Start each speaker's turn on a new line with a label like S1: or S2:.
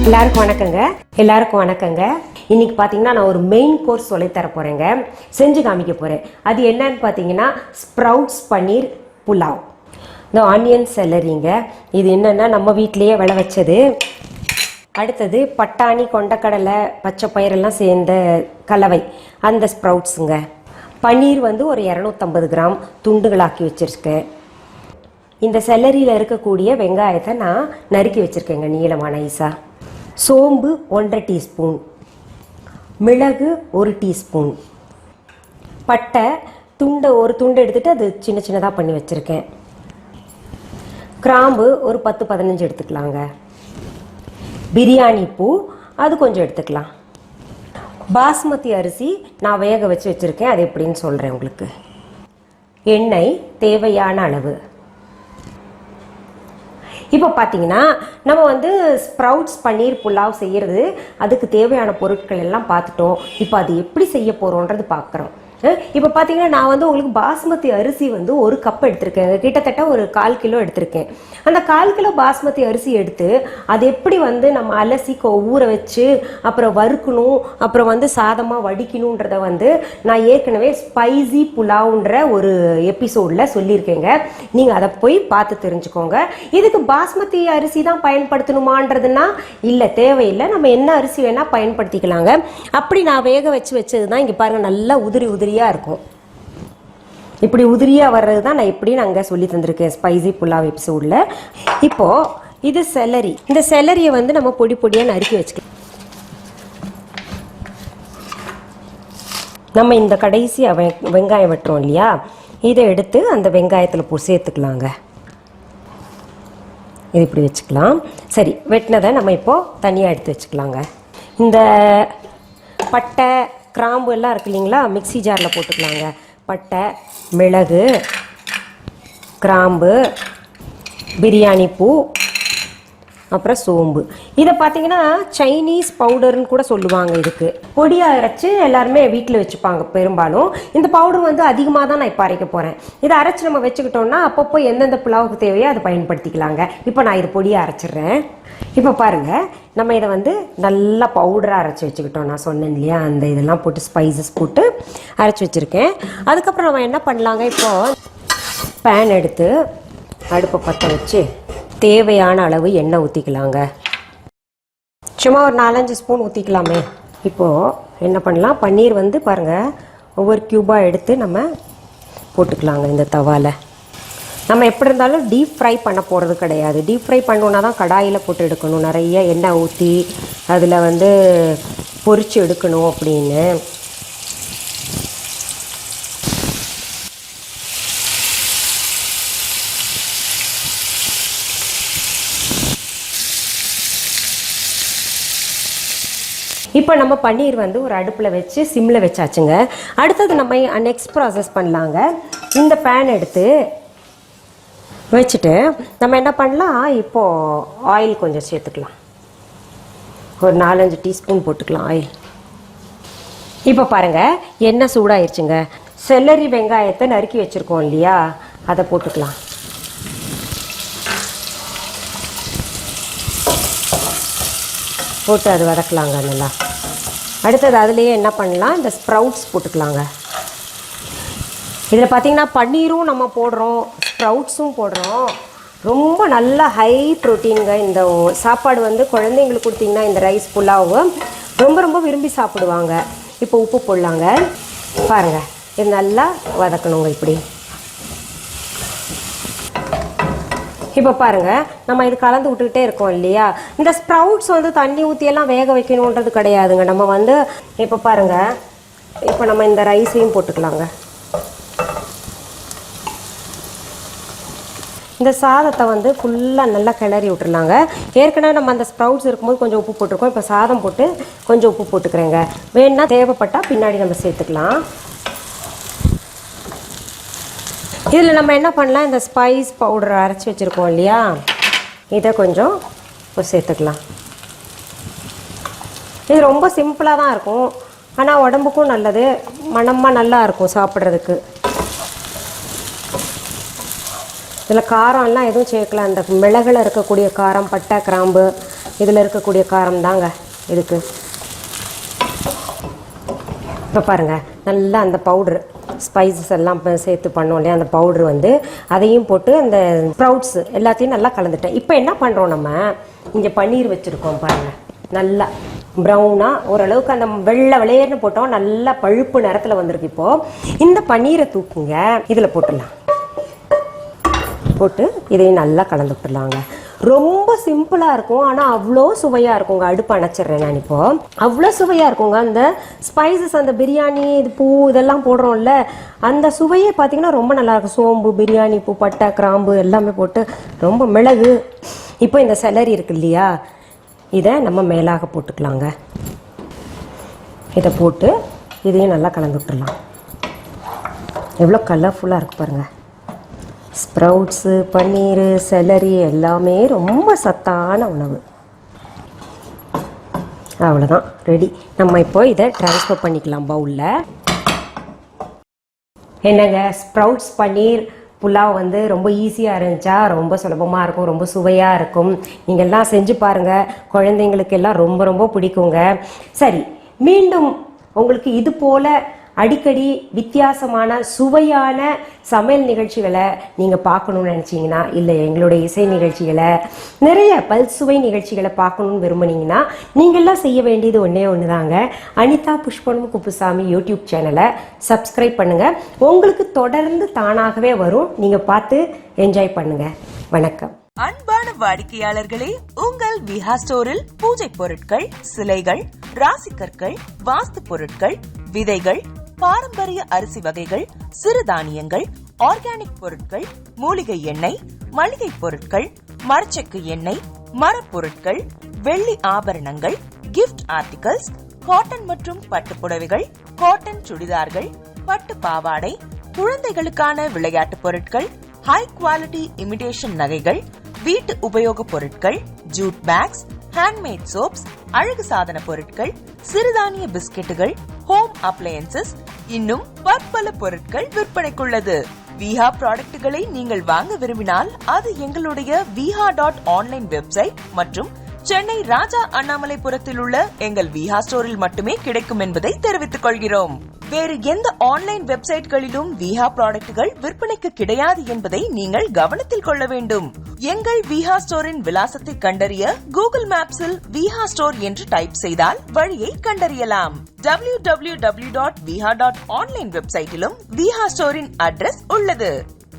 S1: எல்லாருக்கும் வணக்கங்க. இன்னைக்கு பார்த்தீங்கன்னா நான் ஒரு மெயின் கோர்ஸ் சொல்லித்தர போகிறேங்க, செஞ்சு காமிக்க போகிறேன். அது என்னன்னு பார்த்தீங்கன்னா ஸ்ப்ரவுட்ஸ் பன்னீர் புலாவ். இந்த ஆனியன் செலரிங்க, இது என்னென்னா நம்ம வீட்டிலையே விளை வச்சது. அடுத்தது பட்டாணி, கொண்டக்கடலை, பச்சை பயிரெல்லாம் சேர்ந்த கலவை, அந்த ஸ்ப்ரவுட்ஸுங்க. பன்னீர் வந்து ஒரு 250 கிராம் துண்டுகளாக்கி வச்சுருக்கேன். இந்த செலரியில் இருக்கக்கூடிய வெங்காயத்தை நான் நறுக்கி வச்சுருக்கேங்க நீளமான நைஸாக. சோம்பு 1.5 டீஸ்பூன், மிளகு 1 டீஸ்பூன், பட்டை ஒரு துண்டு எடுத்துகிட்டு அது சின்ன சின்னதாக பண்ணி வச்சுருக்கேன். கிராம்பு ஒரு 10-15 எடுத்துக்கலாங்க. பிரியாணி பூ அது கொஞ்சம் எடுத்துக்கலாம். பாஸ்மதி அரிசி நான் வேக வச்சு வச்சுருக்கேன், அது எப்படின்னு சொல்கிறேன் உங்களுக்கு. எண்ணெய் தேவையான அளவு. இப்போ பார்த்தீங்கன்னா நம்ம வந்து ஸ்ப்ரவுட்ஸ் பன்னீர் புலாவ் செய்கிறது, அதுக்கு தேவையான பொருட்கள் எல்லாம் பார்த்துட்டோம். இப்போ அது எப்படி செய்ய போகிறோன்றது பார்க்குறோம். இப்போ பார்த்தீங்கன்னா நான் வந்து உங்களுக்கு பாஸ்மதி அரிசி வந்து 1 கப் எடுத்திருக்கேன், கிட்டத்தட்ட ஒரு 1/4 கிலோ எடுத்திருக்கேன். அந்த 1/4 கிலோ பாஸ்மதி அரிசி எடுத்து அது எப்படி வந்து நம்ம அலசி ஊற வச்சு அப்புறம் வறுக்கணும், அப்புறம் வந்து சாதமாக வடிக்கணுன்றத வந்து நான் ஏற்கனவே ஸ்பைசி புலாவுன்ற ஒரு எபிசோடில் சொல்லியிருக்கேங்க. நீங்கள் அதை போய் பார்த்து தெரிஞ்சுக்கோங்க. இதுக்கு பாஸ்மதி அரிசி தான் பயன்படுத்தணுமான்றதுன்னா இல்லை, தேவையில்லை. நம்ம என்ன அரிசி வேணால் பயன்படுத்திக்கலாங்க. அப்படி நான் வேக வச்சது தான் இங்கே பாருங்கள், நல்லா உதிரியாக இருக்கும். இப்படி உதிரியா வர்றது தான் நான் எப்படி அங்கே சொல்லி தந்திருக்கேன் ஸ்பைசி புலாவ் எபிசோடில். இப்போ இது செலரி. இந்த செலரியை வந்து நம்ம பொடி பொடியாக நறுக்கி வச்சுக்கலாம். நம்ம இந்த கடைசி வெங்காயம் வெட்டுறோம் இல்லையா, இதை எடுத்து அந்த வெங்காயத்தில் சேர்த்துக்கலாங்க. இது இப்படி வச்சுக்கலாம். சரி, வெட்டினதை நம்ம இப்போது தனியாக எடுத்து வச்சுக்கலாங்க. இந்த பட்டை கிராம்பு எல்லாம் இருக்கு இல்லைங்களா, மிக்சி ஜாரில் போட்டுக்கலாங்க. பட்டை, மிளகு, கிராம்பு, பிரியாணி பூ, அப்புறம் சோம்பு. இதை பார்த்தீங்கன்னா சைனீஸ் பவுடர்னு கூட சொல்லுவாங்க. இதுக்கு பொடியாக அரைச்சி எல்லாருமே வீட்டில் வச்சுப்பாங்க பெரும்பாலும். இந்த பவுடர் வந்து அதிகமாக தான் நான் இப்போ அரைக்க போகிறேன். இதை அரைச்சி நம்ம வச்சுக்கிட்டோம்னா அப்பப்போ எந்தெந்த புலாவுக்கு தேவையோ அதை பயன்படுத்திக்கலாங்க. இப்போ நான் இது பொடியாக அரைச்சிட்றேன். இப்போ பாருங்கள், நம்ம இதை வந்து நல்லா பவுடராக அரைச்சி வச்சுக்கிட்டோம். நான் சொன்னேன் இல்லையா, அந்த இதெல்லாம் போட்டு ஸ்பைசஸ் போட்டு அரைச்சி வச்சுருக்கேன். அதுக்கப்புறம் நம்ம என்ன பண்ணலாங்க, இப்போது பேன் எடுத்து அடுப்பை பற்ற வச்சு தேவையான அளவு எண்ணெய் ஊற்றிக்கலாங்க. சும்மா ஒரு 4-5 ஸ்பூன் ஊற்றிக்கலாமே. இப்போது என்ன பண்ணலாம், பன்னீர் வந்து பாருங்கள் ஒவ்வொரு க்யூபாக எடுத்து நம்ம போட்டுக்கலாங்க இந்த தவாவில். நம்ம எப்படி இருந்தாலும் டீப் ஃப்ரை பண்ண போகிறது கிடையாது. டீப் ஃப்ரை பண்ணோன்னா தான் கடாயில் போட்டு எடுக்கணும், நிறைய எண்ணெய் ஊற்றி அதில் வந்து பொரித்து எடுக்கணும் அப்படின்னு. இப்போ நம்ம பன்னீர் வந்து ஒரு அடுப்பில் வச்சு சிம்மில் வச்சாச்சுங்க. அடுத்தது நம்ம நெக்ஸ்ட் ப்ராசஸ் பண்ணலாங்க. இந்த பேன் எடுத்து வச்சுட்டு நம்ம என்ன பண்ணலாம், இப்போது ஆயில் கொஞ்சம் சேர்த்துக்கலாம். ஒரு 4-5 டீஸ்பூன் போட்டுக்கலாம் ஆயில். இப்போ பாருங்கள், எண்ணெய் சூடாயிருச்சுங்க. செல்லரி வெங்காயத்தை நறுக்கி வச்சுருக்கோம் இல்லையா, அதை போட்டுக்கலாம். போட்டு அது வதக்கலாங்க நல்லா. அடுத்தது அதுலேயே என்ன பண்ணலாம், இந்த ஸ்ப்ரவுட்ஸ் போட்டுக்கலாங்க. இதில் பார்த்திங்கன்னா பன்னீரும் நம்ம போடுறோம், ஸ்ப்ரவுட்ஸும் போடுறோம். ரொம்ப நல்லா ஹை ப்ரோட்டீனுங்க. இந்த சாப்பாடு வந்து குழந்தைங்களுக்கு கொடுத்திங்கன்னா இந்த ரைஸ் புலாவு ரொம்ப ரொம்ப விரும்பி சாப்பிடுவாங்க. இப்போ உப்பு போடலாங்க. பாருங்கள், இது நல்லா வதக்கணுங்க இப்படி. இப்போ பாருங்கள், நம்ம இது கலந்து விட்டுக்கிட்டே இருக்கோம் இல்லையா. இந்த ஸ்ப்ரவுட்ஸ் வந்து தண்ணி ஊற்றியெல்லாம் வேக வைக்கணுன்றது கிடையாதுங்க. நம்ம வந்து இப்போ பாருங்கள், இப்போ நம்ம இந்த ரைஸையும் போட்டுக்கலாங்க. இந்த சாதத்தை வந்து ஃபுல்லாக நல்லா கிளறி விட்டுருலாங்க. ஏற்கனவே நம்ம அந்த ஸ்ப்ரவுட்ஸ் இருக்கும்போது கொஞ்சம் உப்பு போட்டிருக்கோம். இப்போ சாதம் போட்டு கொஞ்சம் உப்பு போட்டுக்கிறேங்க. வேணுன்னா தேவைப்பட்டால் பின்னாடி நம்ம சேர்த்துக்கலாம். இதில் நம்ம என்ன பண்ணலாம், இந்த ஸ்பைஸ் பவுடர் அரைச்சி வச்சுருக்கோம் இல்லையா, இதை கொஞ்சம் சேர்த்துக்கலாம். இது ரொம்ப சிம்பிளாக தான் இருக்கும், ஆனால் உடம்புக்கும் நல்லது, மணமாக நல்லா இருக்கும் சாப்பிட்றதுக்கு. இதில் காரம்லாம் எதுவும் சேர்க்கல. அந்த மிளகுல இருக்கக்கூடிய காரம், பட்டை, கிராம்பு, இதில் இருக்கக்கூடிய காரம் தாங்க இதுக்கு. இப்போ பாருங்கள், நல்லா அந்த பவுட்ரு ஸ்பைசஸ் எல்லாம் சேர்த்து பண்ணோம் இல்லையா, அந்த பவுட்ரு வந்து அதையும் போட்டு அந்த ஸ்ப்ரவுட்ஸ் எல்லாத்தையும் நல்லா கலந்துட்டேன். இப்போ என்ன பண்ணுறோம், நம்ம இங்கே பன்னீர் வச்சுருக்கோம் பாருங்கள், நல்லா ப்ரௌனாக ஓரளவுக்கு அந்த வெள்ளை விளையர்னு போட்டோம், நல்லா பழுப்பு நிறத்தில் வந்திருக்கு. இப்போது இந்த பன்னீரை தூக்குங்க, இதில் போட்டுடலாம். போட்டு இதையும் நல்லா கலந்து விட்டுடலாங்க. ரொம்ப சிம்பிளாக இருக்கும், ஆனால் அவ்வளோ சுவையாக இருக்குங்க. அடுப்பு அணைச்சிட்றேன் நான் இப்போது. அவ்வளோ சுவையாக இருக்குங்க. அந்த ஸ்பைசஸ், அந்த பிரியாணி இது பூ இதெல்லாம் போடுறோம்ல, அந்த சுவையே பார்த்திங்கன்னா ரொம்ப நல்லாயிருக்கும். சோம்பு, பிரியாணி பூ, பட்டை, கிராம்பு எல்லாமே போட்டு, ரொம்ப மிளகு. இப்போ இந்த செலரி இருக்கு இல்லையா, இதை நம்ம மேலாக போட்டுக்கலாங்க. இதை போட்டு இதையும் நல்லா கலந்து விட்டுடலாம். எவ்வளோ கலர்ஃபுல்லாக இருக்குது பாருங்கள். ஸ்ப்ரவுட்ஸு, பன்னீர், செலரி எல்லாமே ரொம்ப சத்தான உணவு. அவ்வளோதான், ரெடி. நம்ம இப்போ இதை ட்ரான்ஸ்ஃபர் பண்ணிக்கலாம் பவுலில். என்னங்க, ஸ்ப்ரவுட்ஸ் பன்னீர் புலாவ் வந்து ரொம்ப ஈஸியாக இருந்துச்சா? ரொம்ப சுலபமாக இருக்கும், ரொம்ப சுவையாக இருக்கும். நீங்கள் எல்லாம் செஞ்சு பாருங்கள், குழந்தைங்களுக்கு எல்லாம் ரொம்ப ரொம்ப பிடிக்குங்க. சரி, மீண்டும் உங்களுக்கு இது போல் அடிக்கடி வித்தியாசமான சுவையான சமையல் நிகழ்ச்சிகளை நீங்கள் பார்க்கணுன்னு நினச்சிங்கன்னா, இல்லை எங்களுடைய இசை நிகழ்ச்சிகளை, நிறைய பல்சுவை நிகழ்ச்சிகளை பார்க்கணுன்னு விரும்புனீங்கன்னா, நீங்கள்லாம் செய்ய வேண்டியது ஒன்றே ஒன்று தாங்க. அனிதா குப்புசாமி யூடியூப் சேனலை சப்ஸ்கிரைப் பண்ணுங்கள். உங்களுக்கு தொடர்ந்து தானாகவே வரும், நீங்கள் பார்த்து என்ஜாய் பண்ணுங்கள். வணக்கம்.
S2: அன்பான வாடிக்கையாளர்களே, உங்கள் விஹா ஸ்டோரில் பூஜை பொருட்கள், சிலைகள், ராசிக்கற்கள், வாஸ்து பொருட்கள், விதைகள், பாரம்பரிய அரிசி வகைகள், சிறுதானியங்கள், ஆர்கானிக் பொருட்கள், மூலிகை எண்ணெய், மளிகை பொருட்கள், மரச்செக்கு எண்ணெய், மரப்பொருட்கள், வெள்ளி ஆபரணங்கள், கிஃப்ட் ஆர்டிகல்ஸ், காட்டன் மற்றும் பட்டு புடவைகள், காட்டன் சுடிதார்கள், பட்டு பாவாடை, குழந்தைகளுக்கான விளையாட்டு பொருட்கள், ஹை குவாலிட்டி இமிடேஷன் நகைகள், வீட்டு உபயோக பொருட்கள், ஜூட் பேக்ஸ், ஹேண்ட்மேட் சோப்ஸ், அழகு சாதன பொருட்கள், சிறுதானிய பிஸ்கெட்டுகள், ஹோம் அப்ளையன்சஸ், இன்னும் பற்பல பொருட்கள் விற்பனைக்குள்ளது. விஹா ப்ராடக்ட்களை நீங்கள் வாங்க விரும்பினால் அது எங்களுடைய viha.online வெப்சைட் மற்றும் சென்னை ராஜா அண்ணாமலைபுரத்தில் உள்ள எங்கள் விஹா ஸ்டோரில் மட்டுமே கிடைக்கும் என்பதை தெரிவித்துக் கொள்கிறோம். வேறு எந்த ஆன்லைன் வெப்சைட்களிலும் விஹா ப்ராடக்ட்கள் விற்பனைக்கு கிடையாது என்பதை நீங்கள் கவனத்தில் கொள்ள வேண்டும். எங்கள் விஹா ஸ்டோரின் விலாசத்தை கண்டறிய கூகுள் மேப்ஸில் விஹா ஸ்டோர் என்று டைப் செய்தால் வழியை கண்டறியலாம். www.viha.online வெப்சைட்டிலும் விஹா ஸ்டோரின் அட்ரஸ் உள்ளது.